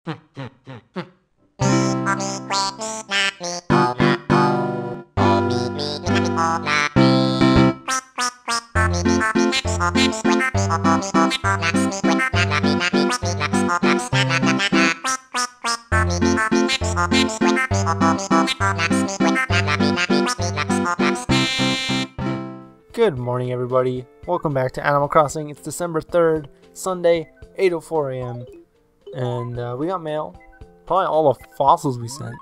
Good morning, everybody. Welcome back to Animal Crossing. It's December 3rd, Sunday, 8:04 a.m. And we got mail. Probably all the fossils we sent.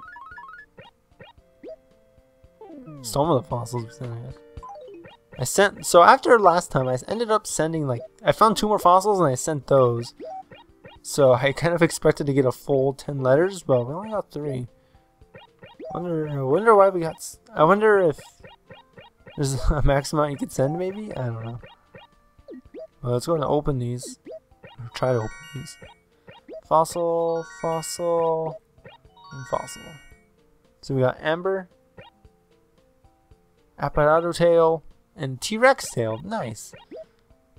Some of the fossils we sent, I guess. So after last time, I ended up sending, I found 2 more fossils and I sent those. So I kind of expected to get a full 10 letters, but we only got 3. I wonder why we got... I wonder if there's a max amount you could send, maybe? I don't know. Well, let's go and open these. Or try to open these. Fossil, fossil, and fossil. So we got Amber, Apparado tail, and T-Rex tail. Nice.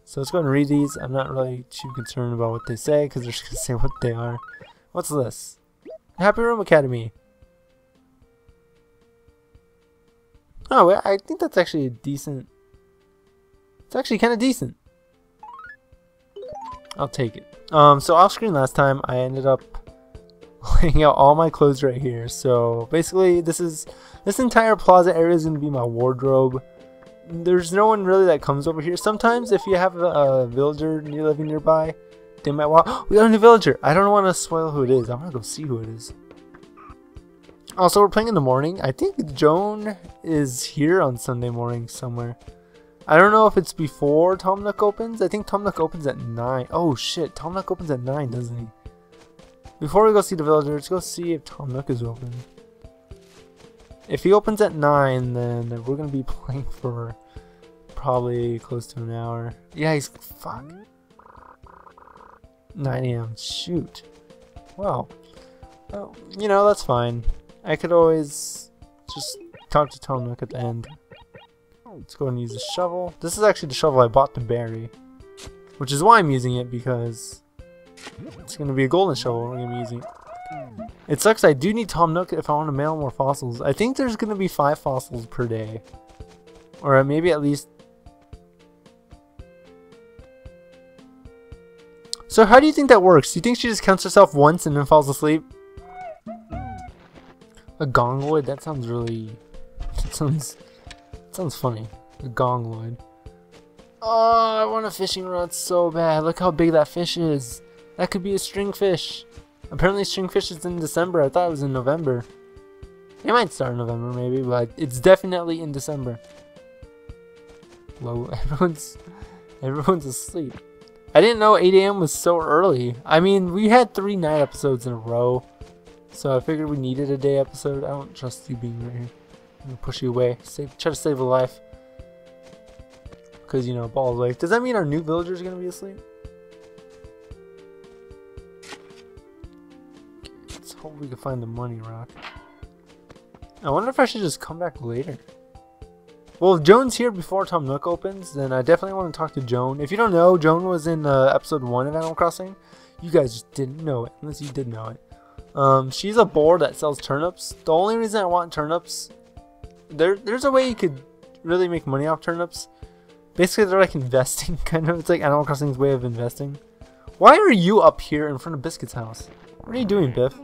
So let's go and read these. I'm not really too concerned about what they say, because they're just going to say what they are. What's this? Happy Room Academy. Oh, I think that's actually a decent... It's actually kind of decent. I'll take it. So off screen last time, I ended up laying out all my clothes right here. So basically, this entire plaza area is going to be my wardrobe. There's no one really that comes over here. Sometimes, if you have a villager living nearby, they might walk. Oh, we got a new villager. I don't want to spoil who it is. I want to go see who it is. Also, we're playing in the morning. I think Joan is here on Sunday morning somewhere. I don't know if it's before Tom Nook opens. I think Tom Nook opens at 9. Oh shit, Tom Nook opens at 9, doesn't he? Before we go see the villager, let's go see if Tom Nook is open. If he opens at 9, then we're going to be playing for probably close to an hour. Yeah, he's... Fuck. 9 a.m. Shoot. Well, you know, that's fine. I could always just talk to Tom Nook at the end. Let's go and use the shovel. This is actually the shovel I bought to bury, which is why I'm using it, because it's going to be a golden shovel we're going to be using. It sucks, I do need Tom Nook if I want to mail more fossils. I think there's going to be 5 fossils per day. Or maybe at least... So how do you think that works? Do you think she just counts herself once and then falls asleep? A gongloid? That sounds really... That sounds funny. A gongloid. Oh, I want a fishing rod so bad. Look how big that fish is. That could be a stringfish. Apparently stringfish is in December. I thought it was in November. It might start in November maybe, but it's definitely in December. Low. Everyone's asleep. I didn't know 8 a.m. was so early. I mean, we had 3 night episodes in a row. So I figured we needed a day episode. I don't trust you being right here. I'm gonna push you away. Try to save a life. Because, you know, ball life. Does that mean our new villagers are gonna be asleep? Okay, let's hope we can find the money rock. I wonder if I should just come back later. Well, if Joan's here before Tom Nook opens, then I definitely want to talk to Joan. If you don't know, Joan was in episode 1 of Animal Crossing. You guys just didn't know it, unless you did know it. She's a boar that sells turnips. The only reason I want turnips, there's a way you could really make money off turnips. Basically, they're like investing, kind of. It's like Animal Crossing's way of investing. Why are you up here in front of Biscuit's house? What are you doing, Biff?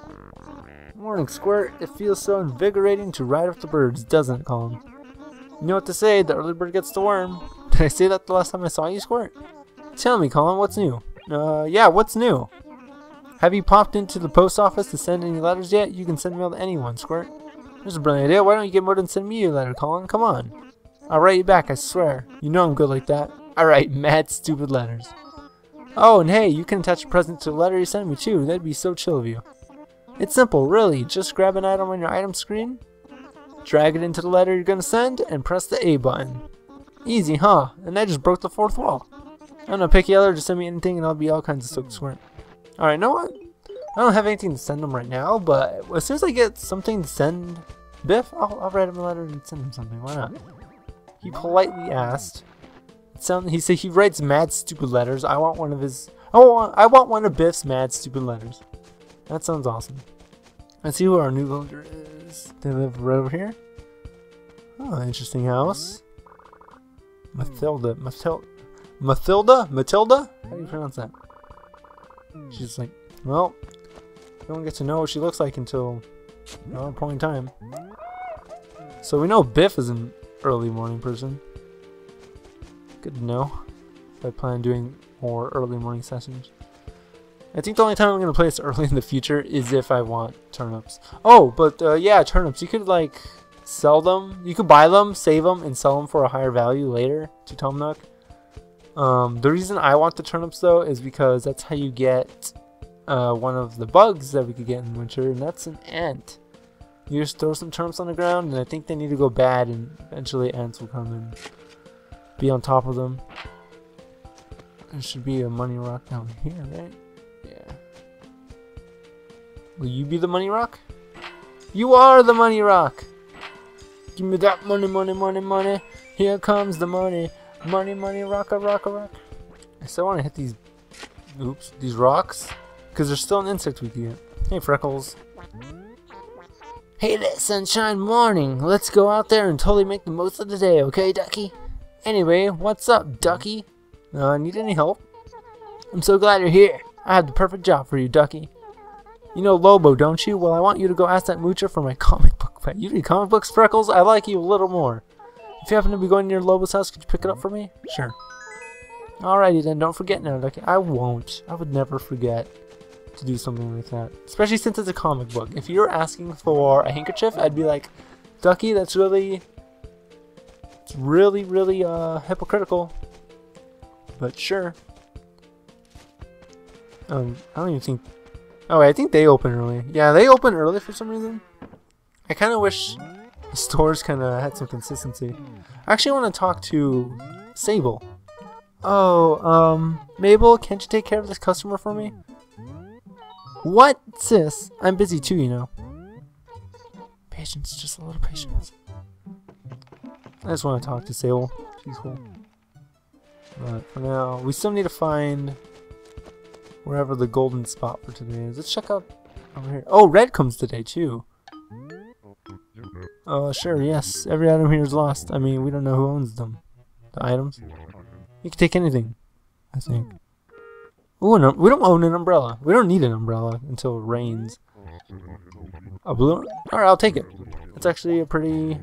Morning, Squirt. It feels so invigorating to ride with the birds, doesn't it, Colin? You know what to say, the early bird gets the worm. Did I say that the last time I saw you, Squirt? Tell me, Colin, what's new? Yeah, what's new? Have you popped into the post office to send any letters yet? You can send mail to anyone, Squirt. There's a brilliant idea. Why don't you get more than send me a letter, Colin? Come on. I'll write you back, I swear. You know I'm good like that. I write mad stupid letters. Oh, and hey, you can attach a present to the letter you send me too. That'd be so chill of you. It's simple, really. Just grab an item on your item screen, drag it into the letter you're gonna send, and press the A button. Easy, huh? And I just broke the 4th wall. I'm gonna pick you letter to send me anything and I'll be all kinds of stoked, Squirt. Alright, you know what? I don't have anything to send him right now, but as soon as I get something to send Biff, I'll write him a letter and send him something. Why not? He politely asked. He said he writes mad stupid letters. I want one of his. I want one of Biff's mad stupid letters. That sounds awesome. Let's see who our new villager is. They live right over here. Oh, interesting house. Matilda. How do you pronounce that? She's like, well, we don't get to know what she looks like until another point in time. So we know Biff is an early morning person. Good to know. I plan on doing more early morning sessions. I think the only time I'm going to play this early in the future is if I want turnips. Oh, but yeah, turnips. You could like sell them. You could buy them, save them, and sell them for a higher value later to Tom Nook. The reason I want the turnips though is because that's how you get one of the bugs that we could get in winter, and that's an ant. You just throw some turnips on the ground, and I think they need to go bad, and eventually ants will come and be on top of them. There should be a money rock down here, right? Yeah. Will you be the money rock? You are the money rock! Give me that money, money, money, money. Here comes the money. Money, money, rocka, rocka, rock. I still want to hit these, these rocks. Because there's still an insect we can get. Hey, Freckles. Hey there, sunshine morning. Let's go out there and totally make the most of the day, okay, Ducky? Anyway, what's up, Ducky? Need any help? I'm so glad you're here. I have the perfect job for you, Ducky. You know Lobo, don't you? Well, I want you to go ask that moocher for my comic book pet. You read comic books, Freckles? I like you a little more. If you happen to be going near Lobo's house, could you pick it up for me? Sure. Alrighty then, don't forget now, Ducky. I won't. I would never forget to do something like that. Especially since it's a comic book. If you're asking for a handkerchief, I'd be like, Ducky, that's really... It's really hypocritical. But sure. I don't even think... Oh, wait, I think they open early. Yeah, they open early for some reason. I kind of wish the stores kind of had some consistency. I actually want to talk to Sable. Oh, Mabel, can't you take care of this customer for me? What, sis? I'm busy too, you know. Patience, just a little patience. I just want to talk to Sable. She's cool. But for now, we still need to find wherever the golden spot for today is. Let's check out over here. Oh, Red comes today too. Oh, sure, yes. Every item here is lost. I mean, we don't know who owns them. The items. You can take anything, I think. Ooh, no, we don't own an umbrella. We don't need an umbrella until it rains. A balloon? Alright, I'll take it. It's actually a pretty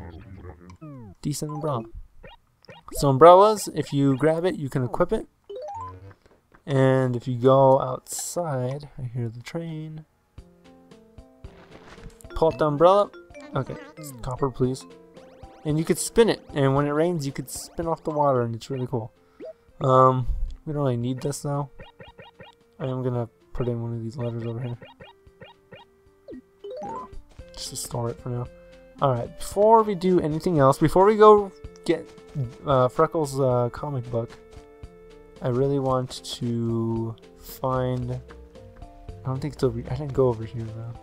decent umbrella. So umbrellas, if you grab it, you can equip it. And if you go outside, I hear the train. Pull up the umbrella. Okay, copper please. And you could spin it, and when it rains you could spin off the water, and it's really cool. We don't really need this though. I am gonna put in one of these letters over here. Just to store it for now. Alright, before we do anything else, before we go get Freckles' comic book, I really want to find... I don't think it's over here. I didn't go over here though.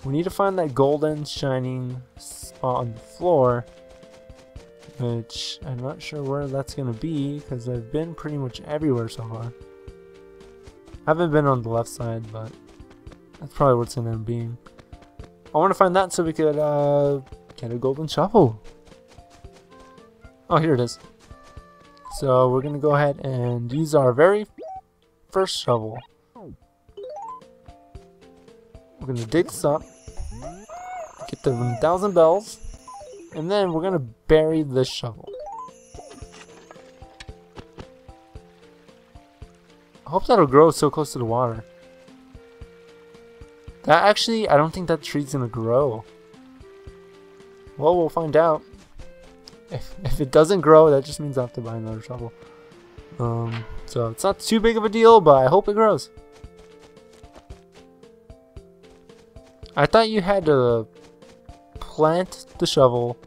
We need to find that golden shining spot on the floor, which I'm not sure where that's going to be because I've been pretty much everywhere so far. I haven't been on the left side, but that's probably what's going to end up being. I want to find that so we could get a golden shovel. Oh, here it is. So we're going to go ahead and use our very first shovel. We're going to dig this up, get the 1,000 bells, and then we're going to bury this shovel. I hope that'll grow so close to the water. That actually, I don't think that tree's going to grow. Well, we'll find out. If it doesn't grow, that just means I have to buy another shovel. So it's not too big of a deal, but I hope it grows. I thought you had to plant the shovel.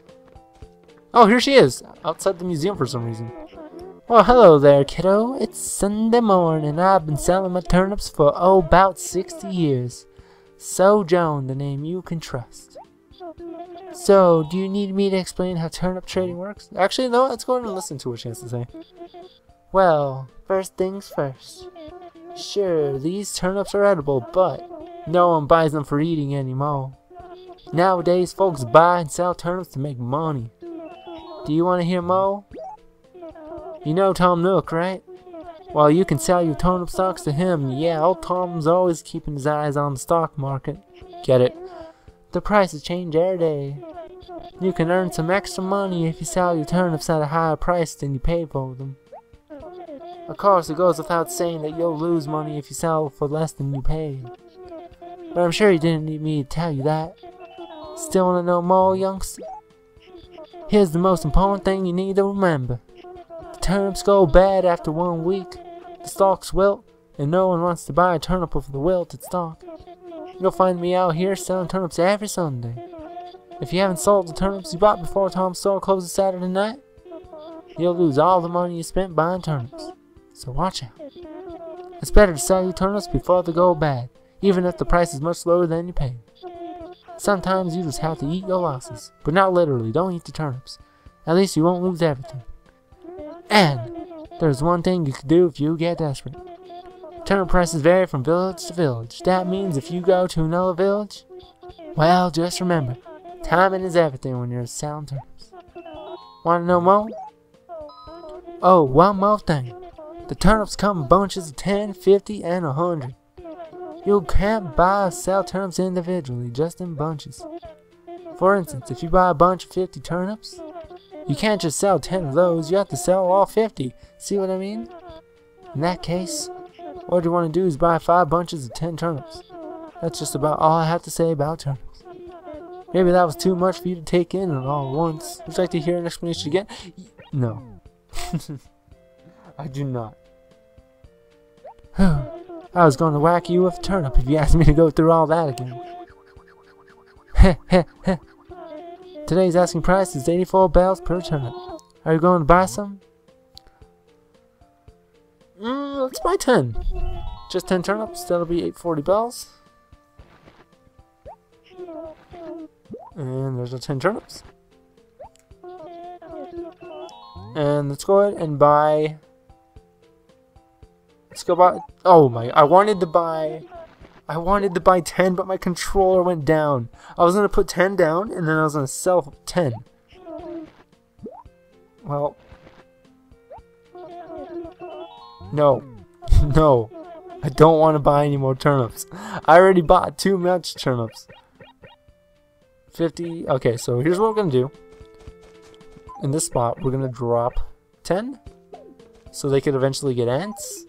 Oh, here she is, outside the museum for some reason. Well, hello there, kiddo. It's Sunday morning. I've been selling my turnips for, about 60 years. So, Joan, the name you can trust. So, do you need me to explain how turnip trading works? Actually, no, let's go ahead and listen to what she has to say. Well, first things first. Sure, these turnips are edible, but No one buys them for eating anymore. Nowadays, folks buy and sell turnips to make money. Do you want to hear more? You know Tom Nook, right? Well, you can sell your turnip stocks to him. Yeah, old Tom's always keeping his eyes on the stock market. Get it? The prices change every day. You can earn some extra money if you sell your turnips at a higher price than you pay for them. Of course, it goes without saying that you'll lose money if you sell for less than you pay. But I'm sure you didn't need me to tell you that. Still want to know more, youngster? Here's the most important thing you need to remember. The turnips go bad after 1 week. The stalks wilt, and no one wants to buy a turnip with the wilted stalk. You'll find me out here selling turnips every Sunday. If you haven't sold the turnips you bought before Tom's store closes Saturday night, you'll lose all the money you spent buying turnips. So watch out. It's better to sell your turnips before they go bad, even if the price is much lower than you paid. Sometimes you just have to eat your losses, but not literally. Don't eat the turnips. At least you won't lose everything. And there's one thing you can do if you get desperate. Turnip prices vary from village to village. That means if you go to another village, well, just remember, timing is everything when you're selling turnips. Want to know more? Oh, one more thing. The turnips come in bunches of 10, 50, and 100. You can't buy or sell turnips individually, just in bunches. For instance, if you buy a bunch of 50 turnips, you can't just sell 10 of those, you have to sell all 50. See what I mean? In that case, what you want to do is buy 5 bunches of 10 turnips. That's just about all I have to say about turnips. Maybe that was too much for you to take in all at once. Would you like to hear an explanation again? No. I do not. I was going to whack you with a turnip if you asked me to go through all that again. Heh heh heh. Today's asking price is 84 bells per turnip. Are you going to buy some? Let's buy 10. Just 10 turnips, that'll be 840 bells. And there's our 10 turnips. And let's go ahead and buy... Let's go buy... Oh my... I wanted to buy 10, but my controller went down. I was going to put 10 down, and then I was going to sell 10. Well... No. No. I don't want to buy any more turnips. I already bought too much turnips. 50... Okay, so here's what we're going to do. In this spot, we're going to drop 10. So they could eventually get ants.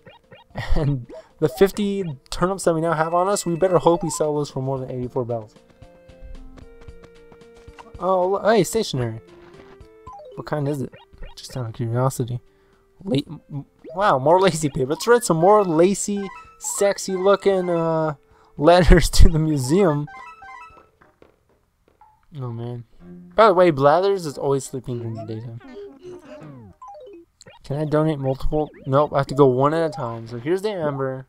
And the 50 turnips that we now have on us, we better hope we sell those for more than 84 bells. Oh, hey, stationary. What kind is it? Just out of curiosity. Wow, more lacy paper. Let's write some more lacy, sexy looking letters to the museum. Oh man. By the way, Blathers is always sleeping during the daytime. Can I donate multiple? Nope, I have to go one at a time. So here's the amber.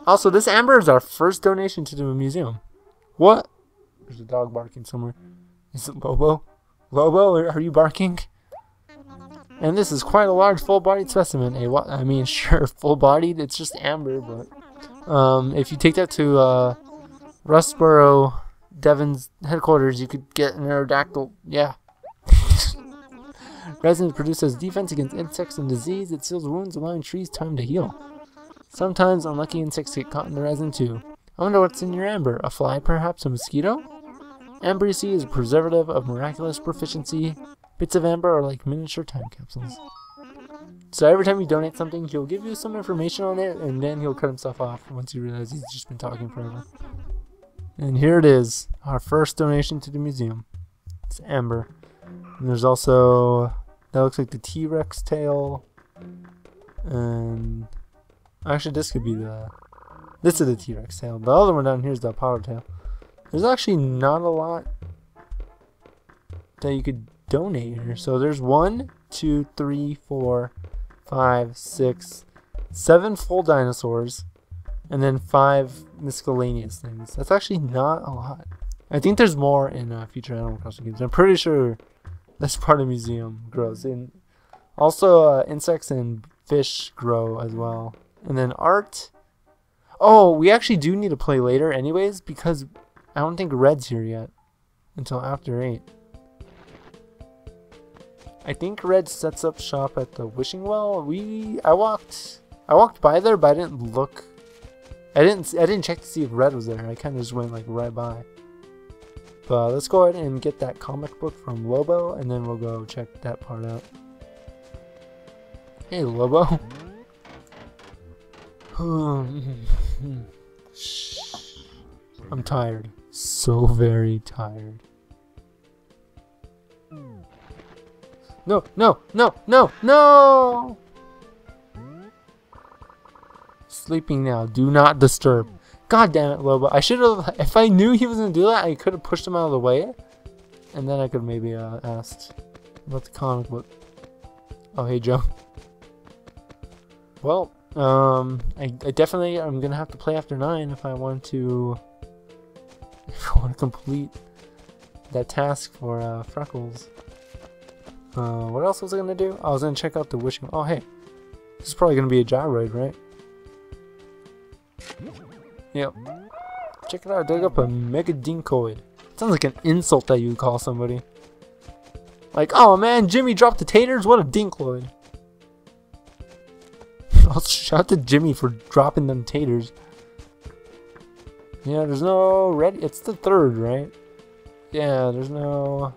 Also, this amber is our first donation to the museum. What? There's a dog barking somewhere. Is it Lobo? Lobo, are you barking? And this is quite a large full-bodied specimen. I mean, sure, full-bodied. It's just amber, but if you take that to Rustboro, Devon's headquarters, you could get an Aerodactyl. Yeah. Resin produces defense against insects and disease. It seals wounds, allowing trees time to heal. Sometimes unlucky insects get caught in the resin too. I wonder what's in your amber. A fly, perhaps? A mosquito? Amber, you see, is a preservative of miraculous proficiency. Bits of amber are like miniature time capsules. So every time you donate something, he'll give you some information on it, and then he'll cut himself off once he realizes he's just been talking forever. And here it is, our first donation to the museum. It's amber. And there's also, that looks like the T-Rex tail. And actually this could be this is the T-Rex tail. The other one down here is the Apollo tail. There's actually not a lot that you could donate here. So there's 1, 2, 3, 4, 5, 6, 7 full dinosaurs. And then 5 miscellaneous things. That's actually not a lot. I think there's more in future Animal Crossing games. I'm pretty sure this part of the museum grows. And also insects and fish grow as well And then art. Oh, we actually do need to play later anyways, because I don't think Red's here yet until after 8. I think Red sets up shop at the wishing well. I walked by there, but I didn't look. I didn't check to see if Red was there. I kind of just went like right by. But let's go ahead and get that comic book from Lobo, and then we'll go check that part out. Hey, Lobo. I'm tired. So very tired. No, no, no, no, no! Sleeping now. Do not disturb. God damn it, Lobo. I should have, if I knew he was going to do that, I could have pushed him out of the way. And then I could maybe asked about the comic book. Oh, hey, Joe. Well, I definitely am going to have to play after 9 if I want to complete that task for Freckles. What else was I going to do? I was going to check out the wishing. Oh, hey. This is probably going to be a gyroid, right? Yep. Check it out. Dug up a mega dinkoid. Sounds like an insult that you would call somebody. Like, oh man, Jimmy dropped the taters? What a dinkloid. I'll shout to Jimmy for dropping them taters. Yeah, there's no red. It's the 3rd, right? Yeah, there's no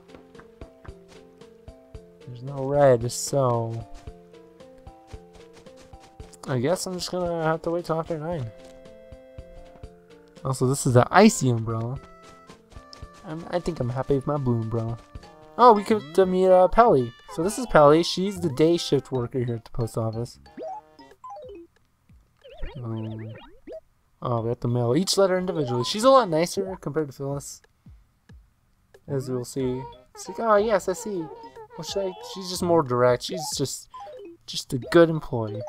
red, so I guess I'm just gonna have to wait till after 9. Also, this is the icy umbrella. I think I'm happy with my blue umbrella. Oh, we could meet Pelly. So this is Pelly. She's the day shift worker here at the post office. Oh, we have to mail each letter individually. She's a lot nicer compared to Phyllis, as we'll see. It's like, oh yes, I see. Well, she's just more direct. She's just a good employee.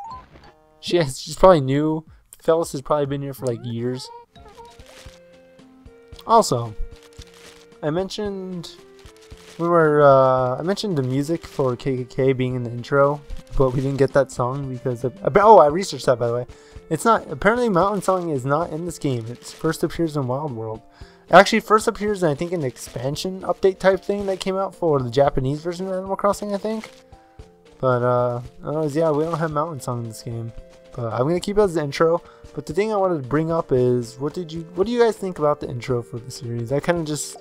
She's probably new. Phyllis has probably been here for like years. Also, I mentioned I mentioned the music for KKK being in the intro, but we didn't get that song because of, I researched that, by the way. It's not, apparently Mountain Song is not in this game. It first appears in Wild World. It actually first appears in, I think, an expansion update type thing that came out for the Japanese version of Animal Crossing, I think. But yeah, we don't have Mountain Song in this game. But I'm gonna keep it as the intro. But the thing I wanted to bring up is, what do you guys think about the intro for the series? I kind of just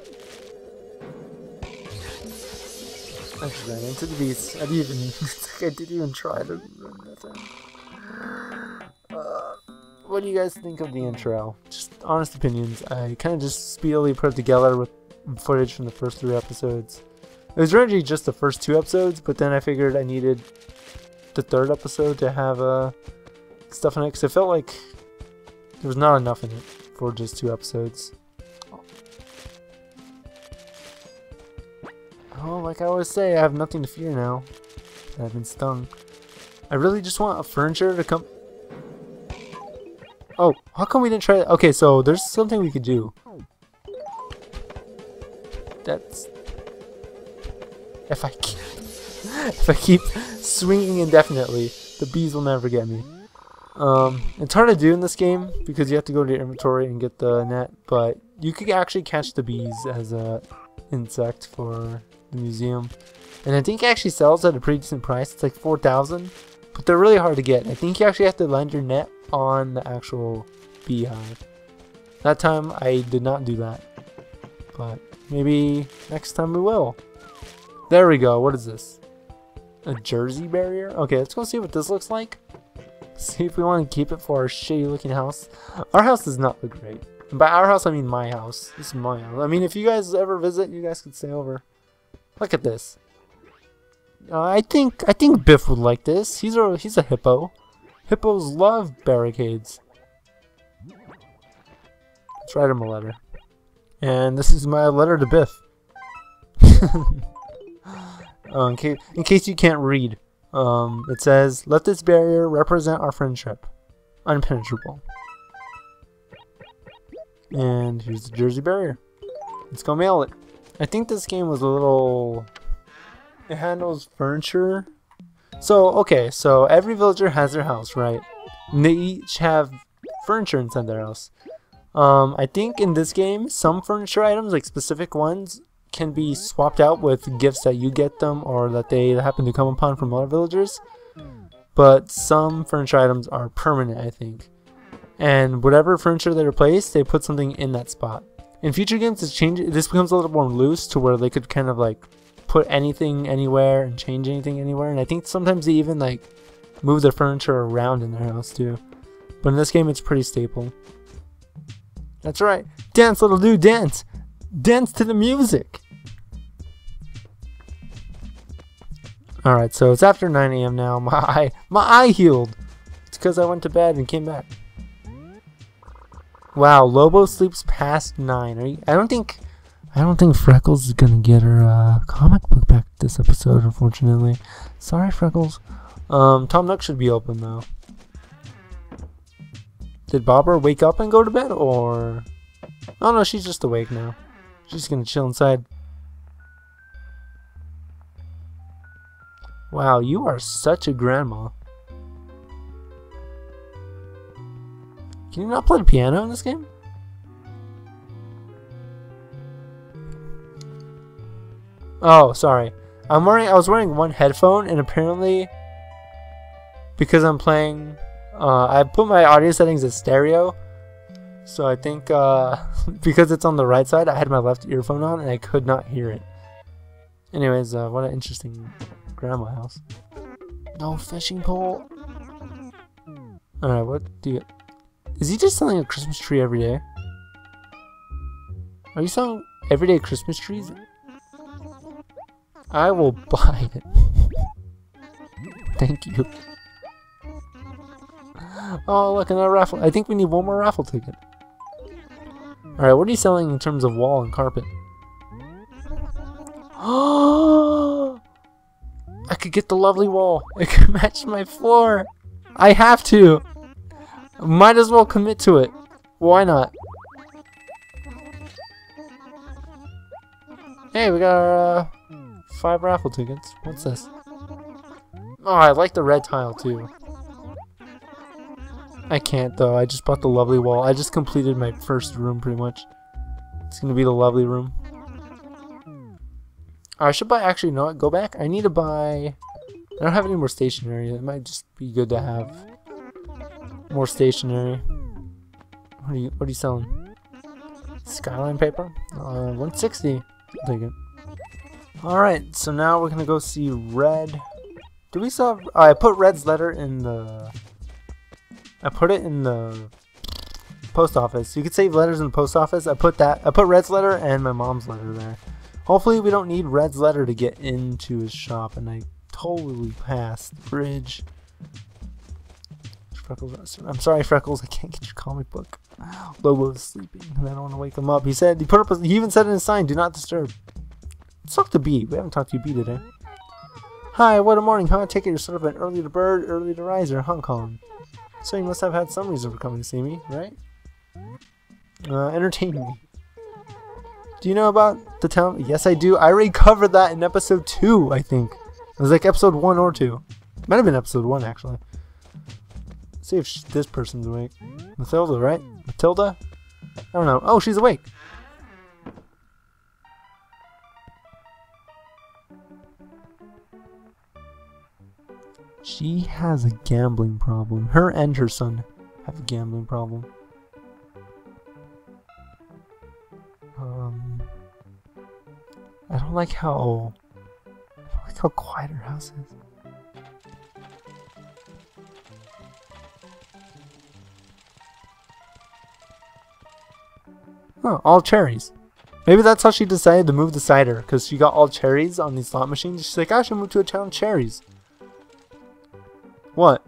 ran into the beast. I didn't even try to run nothing. What do you guys think of the intro? Just honest opinions. I kind of just speedily put it together with footage from the first 3 episodes. It was originally just the first 2 episodes, but then I figured I needed the 3rd episode to have stuff in it, because I felt like there was not enough in it for just 2 episodes. Oh, like I always say, I have nothing to fear now. I've been stung. I really just want a furniture to come. Oh, how come we didn't try that? Okay, so there's something we could do. That's... If I keep swinging indefinitely, the bees will never get me. It's hard to do in this game because you have to go to your inventory and get the net, but you could actually catch the bees as a insect for the museum. And I think it actually sells at a pretty decent price. It's like 4,000, but they're really hard to get. I think you actually have to land your net on the actual beehive. That time I did not do that, but maybe next time we will. There we go. What is this? A Jersey barrier? Okay, let's go see what this looks like. See if we want to keep it for our shitty looking house. Our house does not look great. And by our house, I mean my house. This is my house. I mean, if you guys ever visit, you guys could stay over. Look at this. I think Biff would like this. He's a hippo. Hippos love barricades. Let's write him a letter. And this is my letter to Biff. In case you can't read, it says, "Let this barrier represent our friendship, unpenetrable." And here's the Jersey barrier. Let's go mail it. I think this game was a little... It handles furniture. So, okay, so every villager has their house, right? And they each have furniture inside their house. I think in this game, some furniture items, like specific ones, can be swapped out with gifts that you get them or that they happen to come upon from other villagers. But some furniture items are permanent, I think. And whatever furniture they replace, they put something in that spot. In future games, this becomes a little more loose to where they could kind of like put anything anywhere and change anything anywhere. And I think sometimes they even like move their furniture around in their house too. But in this game, it's pretty staple. That's right. Dance, little dude, dance. Dance to the music. Alright, so it's after 9 AM now. My eye healed. It's because I went to bed and came back. Wow, Lobo sleeps past 9. I don't think Freckles is gonna get her comic book back this episode, unfortunately. Sorry, Freckles. Tom Nook should be open though. Did Bobber wake up and go to bed, or? Oh no, she's just awake now. She's gonna chill inside. Wow, you are such a grandma. Can you not play the piano in this game? Oh, sorry. I was wearing one headphone, and apparently, because I'm playing, I put my audio settings as stereo. So I think because it's on the right side, I had my left earphone on, and I could not hear it. Anyways, what an interesting grandma house. No fishing pole. Alright, what do you... Is he just selling a Christmas tree every day? Are you selling everyday Christmas trees? I will buy it. Thank you. Oh, look, another raffle. I think we need one more raffle ticket. Alright, what are you selling in terms of wall and carpet? Oh! I could get the lovely wall. It could match my floor. I have to. Might as well commit to it. Why not? Hey, we got our 5 raffle tickets. What's this? Oh, I like the red tile too. I can't though. I just bought the lovely wall. I just completed my first room pretty much. It's gonna be the lovely room. I should buy, actually, you know what? Go back. I need to buy... I don't have any more stationery. It might just be good to have more stationery. What are you selling? Skyline paper? 160. I'll take it. Alright, so now we're gonna go see Red. Do we still have... I put Red's letter in the... I put it in the post office. You could save letters in the post office. I put Red's letter and my mom's letter there. Hopefully we don't need Red's letter to get into his shop, and I totally passed the bridge. Freckles, I'm sorry, Freckles, I can't get your comic book. Lobo's sleeping, and I don't want to wake him up. He even said in his sign, "Do not disturb." Let's talk to B. We haven't talked to you, B, today. Hi, what a morning, huh? I take it you're sort of an early to bird, early to riser, Hong Kong. So you must have had some reason for coming to see me, right? Entertain me. Do you know about the town? Yes, I do. I already covered that in episode 2, I think. It was like episode 1 or 2. Might have been episode 1, actually. Let's see if this person's awake. Matilda, right? Matilda? I don't know. Oh, she's awake. She has a gambling problem. Her and her son have a gambling problem. I don't like how quiet her house is. Oh, all cherries. Maybe that's how she decided to move the cider, because she got all cherries on these slot machines. She's like, I should move to a town of cherries. What?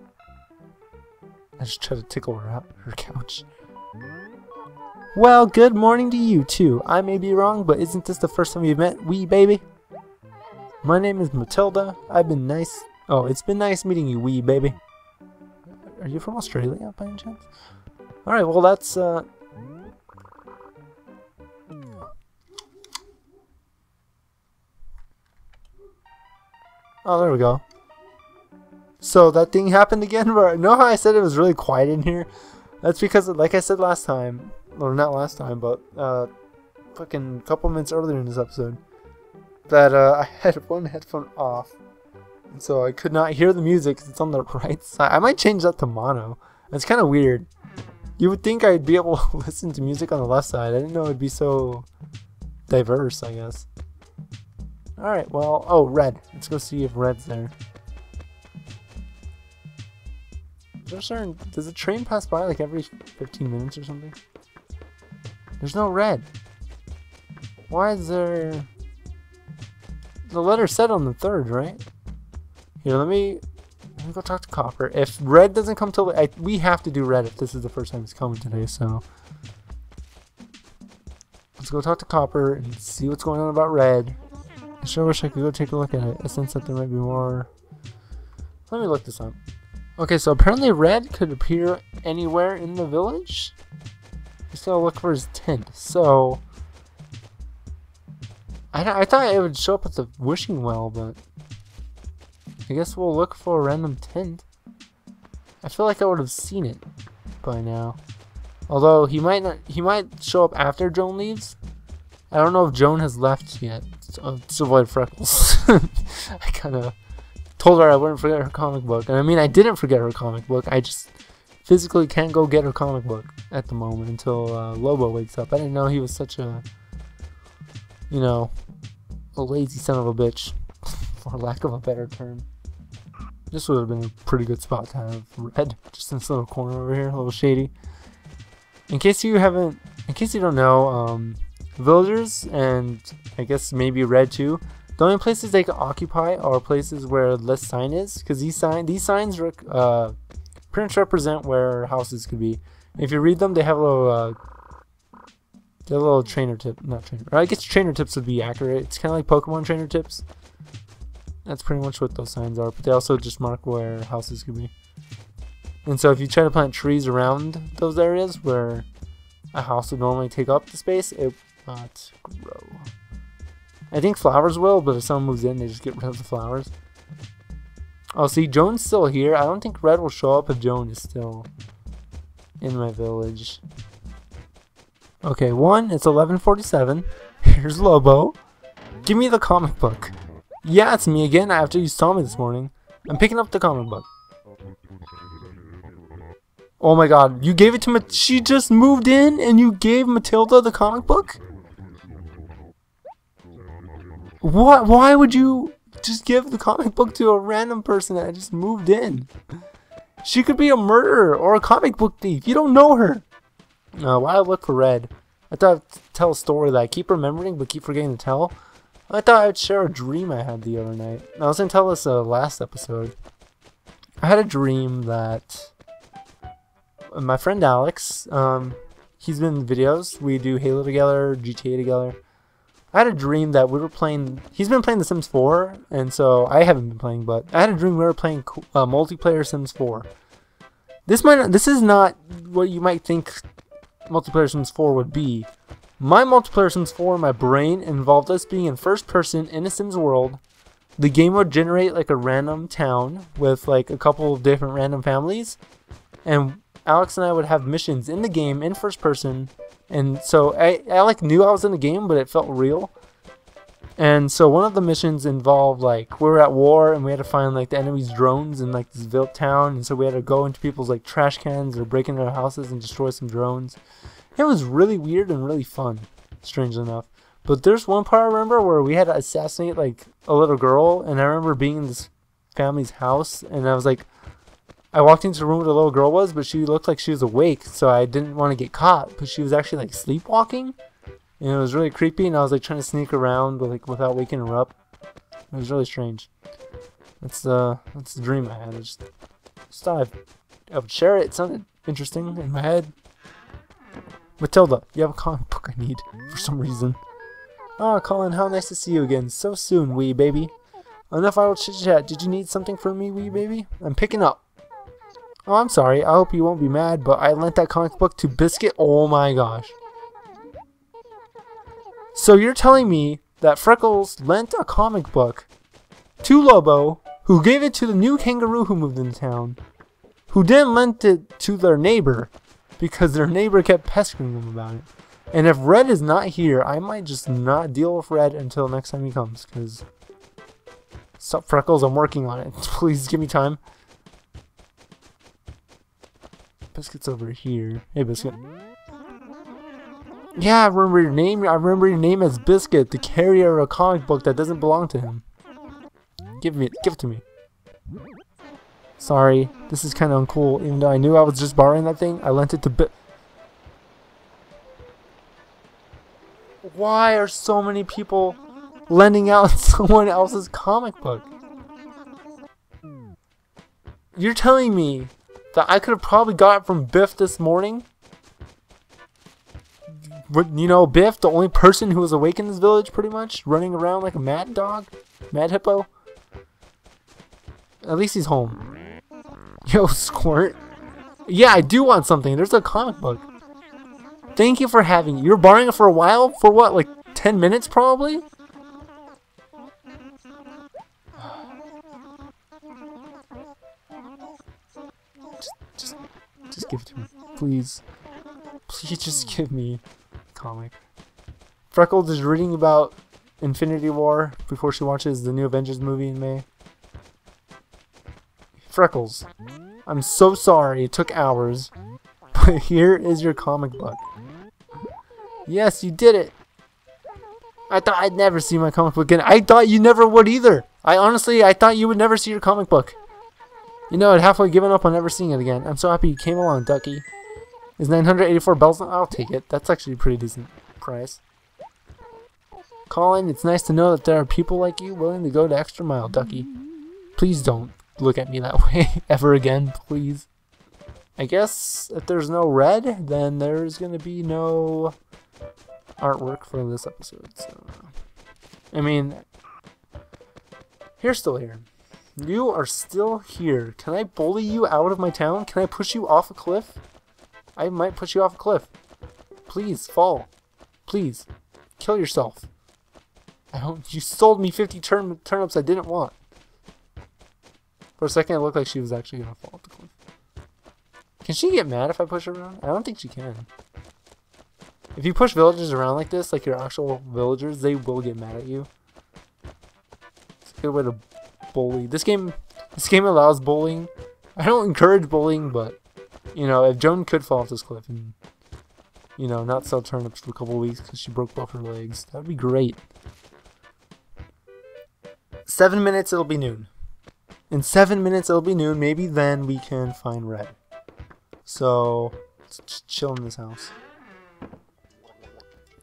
I just tried to tickle her couch. Well, good morning to you too. I may be wrong, but isn't this the first time you've met, wee baby? My name is Matilda. It's been nice meeting you, wee baby. Are you from Australia by any chance? Alright, well that's oh, there we go. So that thing happened again. Where, know how I said it was really quiet in here? That's because, like I said last time, or not last time, but fucking couple minutes earlier in this episode, that I had one headphone off, and so I could not hear the music because it's on the right side. I might change that to mono. It's kind of weird. You would think I'd be able to listen to music on the left side. I didn't know it'd be so diverse, I guess. Alright, well, oh, red. Let's go see if red's there. Does the train pass by like every 15 minutes or something? There's no red. Why is there... The letter said on the 3rd, right? Here, let me go talk to Copper. If red doesn't come till... we have to do red if this is the first time it's coming today, so... Let's go talk to Copper and see what's going on about red. I sure wish I could go take a look at it. I sense that there might be more... Let me look this up. Okay, so apparently red could appear anywhere in the village. Just gotta look for his tent. So... I thought it would show up at the wishing well, but... I guess we'll look for a random tent. I feel like I would have seen it by now. Although he might not. He might show up after Joan leaves. I don't know if Joan has left yet. To avoid Freckles. I kind of told her I wouldn't forget her comic book, and I mean I didn't forget her comic book. I just physically can't go get her comic book at the moment until Lobo wakes up. I didn't know he was such a, you know, a lazy son of a bitch, for lack of a better term. This would have been a pretty good spot to have red, just in this little corner over here, a little shady. In case you don't know, villagers, and I guess maybe red too, the only places they can occupy are places where less sign is, because these signs pretty much represent where houses could be. If you read them, they have a little trainer tip, not trainer, or I guess trainer tips would be accurate. It's kind of like Pokemon trainer tips. That's pretty much what those signs are, but they also just mark where houses could be. And so if you try to plant trees around those areas where a house would normally take up the space, it will not grow. I think flowers will, but if someone moves in, they just get rid of the flowers. Oh, see, Joan's still here. I don't think red will show up if Joan is still in my village. Okay, it's 11:47. Here's Lobo. Give me the comic book. Yeah, it's me again after you saw me this morning. I'm picking up the comic book. Oh my god, you gave it to she just moved in and you gave Matilda the comic book? What? Why would you just give the comic book to a random person that just moved in? She could be a murderer or a comic book thief. You don't know her. Why I look for red? I thought I'd tell a story that I keep remembering but keep forgetting to tell. I thought I'd share a dream I had the other night. I was going to tell this last episode. I had a dream that my friend Alex, he's been in videos. We do Halo together, GTA together. I had a dream that we were playing. He's been playing The Sims 4, and so I haven't been playing. But I had a dream we were playing multiplayer Sims 4. This is not what you might think multiplayer Sims 4 would be. My multiplayer Sims 4 in my brain involved us being in first person in a Sims world. The game would generate like a random town with like a couple of different random families, and Alex and I would have missions in the game in first person. And so I like knew I was in the game, but it felt real. And so one of the missions involved like we were at war and we had to find like the enemy's drones in like this built town, and so we had to go into people's like trash cans or break into their houses and destroy some drones. It was really weird and really fun, strangely enough. But there's one part I remember where we had to assassinate like a little girl, and I remember being in this family's house, and I was like, I walked into the room where the little girl was, but she looked like she was awake, so I didn't want to get caught, but she was actually like sleepwalking, and it was really creepy, and I was like trying to sneak around but, like without waking her up. It was really strange. That's the dream I had. I just thought I would share it. It sounded interesting in my head. Matilda, you have a comic book I need, for some reason. Oh, Colin, how nice to see you again. So soon, wee baby. Enough idle chit-chat. Did you need something from me, wee baby? I'm picking up. Oh, I'm sorry. I hope you won't be mad, but I lent that comic book to Biscuit. Oh my gosh. So you're telling me that Freckles lent a comic book to Lobo, who gave it to the new kangaroo who moved into town, who then lent it to their neighbor because their neighbor kept pestering them about it. And if Red is not here, I might just not deal with Red until next time he comes, because sup Freckles, I'm working on it. Please give me time. Biscuit's over here. Hey Biscuit. Yeah, I remember your name. I remember your name as Biscuit, the carrier of a comic book that doesn't belong to him. Give it to me. Sorry, this is kind of uncool. Even though I knew I was just borrowing that thing, I lent it to Why are so many people lending out someone else's comic book? You're telling me that I could have probably got it from Biff this morning? But, you know, Biff, the only person who was awake in this village, pretty much, running around like a mad dog, mad hippo. At least he's home. Yo, Squirt. Yeah, I do want something. There's a comic book. Thank you for having it. You're borrowing it for a while? For what, like 10 minutes probably? Just give it to me. Please. Please just give me a comic. Freckles is reading about Infinity War before she watches the new Avengers movie in May. Freckles, I'm so sorry it took hours, but here is your comic book. Yes, you did it. I thought I'd never see my comic book again. I thought you never would either. I thought you would never see your comic book. You know, I'd halfway given up on never seeing it again. I'm so happy you came along, Ducky. Is 984 bells? I'll take it. That's actually a pretty decent price. Colin, it's nice to know that there are people like you willing to go the extra mile, Ducky. Please don't look at me that way ever again, please. I guess if there's no Red, then there's gonna be no artwork for this episode. So, I mean, you're still here. You are still here. Can I bully you out of my town? Can I push you off a cliff? I might push you off a cliff. Please fall. Please kill yourself. You sold me 50 turnips I didn't want. For a second, it looked like she was actually gonna fall off the cliff. Can she get mad if I push her around? I don't think she can. If you push villagers around like this, like your actual villagers, they will get mad at you. It's a good way to bully. This game allows bullying. I don't encourage bullying, but you know, if Joan could fall off this cliff and, you know, not sell turnips for a couple of weeks because she broke both her legs, that would be great. 7 minutes, it'll be noon. In 7 minutes, it'll be noon. Maybe then we can find Red. So, let's just chill in this house.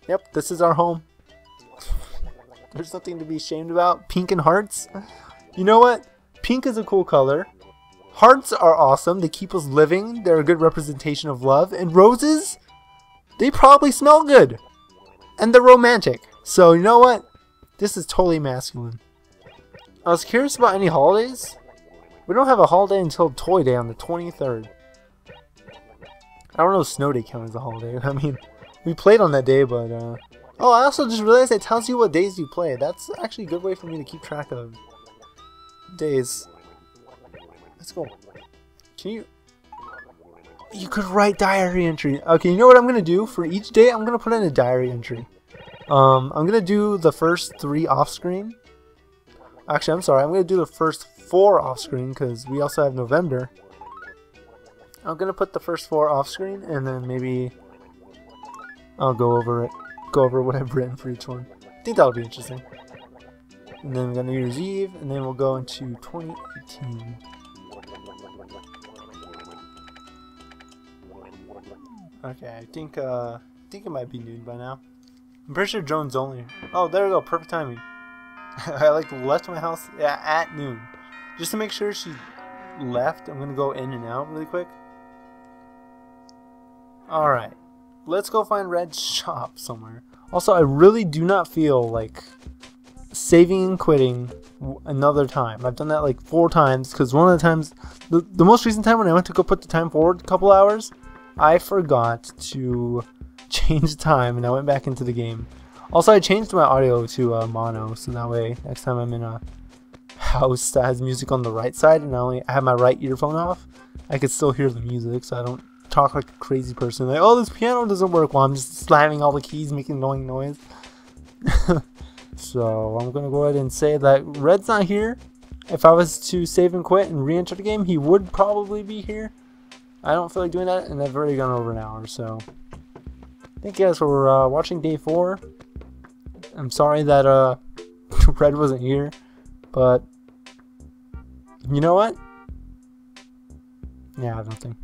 Yep, this is our home. There's nothing to be ashamed about. Pink and hearts. You know what? Pink is a cool color. Hearts are awesome. They keep us living. They're a good representation of love. And roses, they probably smell good. And they're romantic. So, you know what? This is totally masculine. I was curious about any holidays. We don't have a holiday until Toy Day on the 23rd. I don't know if Snow Day counts as a holiday. I mean, we played on that day, but oh, I also just realized it tells you what days you play. That's actually a good way for me to keep track of days. Let's go. Can you could write diary entry. Okay, you know what I'm gonna do for each day? I'm gonna put in a diary entry. I'm gonna do the first 3 off screen. Actually, I'm sorry. I'm gonna do the first 4 off screen because we also have November. I'm gonna put the first 4 off screen and then maybe I'll go over it. Go over what I've written for each one. I think that'll be interesting. And then we got New Year's Eve, and then we'll go into 2018. Okay, I think it might be noon by now. I'm pretty sure Joan's only. Oh, there we go. Perfect timing. I like left my house at noon, just to make sure she left. I'm gonna go in and out really quick. All right, let's go find Red's shop somewhere. Also, I really do not feel like saving and quitting another time. I've done that like 4 times because one of the times, the most recent time when I went to go put the time forward a couple hours, I forgot to change the time and I went back into the game. Also, I changed my audio to mono, so that way next time I'm in a house that has music on the right side, and I have my right earphone off, I could still hear the music, so I don't talk like a crazy person. Like, oh, this piano doesn't work while I'm just slamming all the keys, making annoying noise. So I'm gonna go ahead and say that Red's not here. If I was to save and quit and re-enter the game, he would probably be here. I don't feel like doing that, and I've already gone over an hour, so thank you guys for watching day 4. I'm sorry that Red wasn't here, but you know what? Yeah, I have nothing.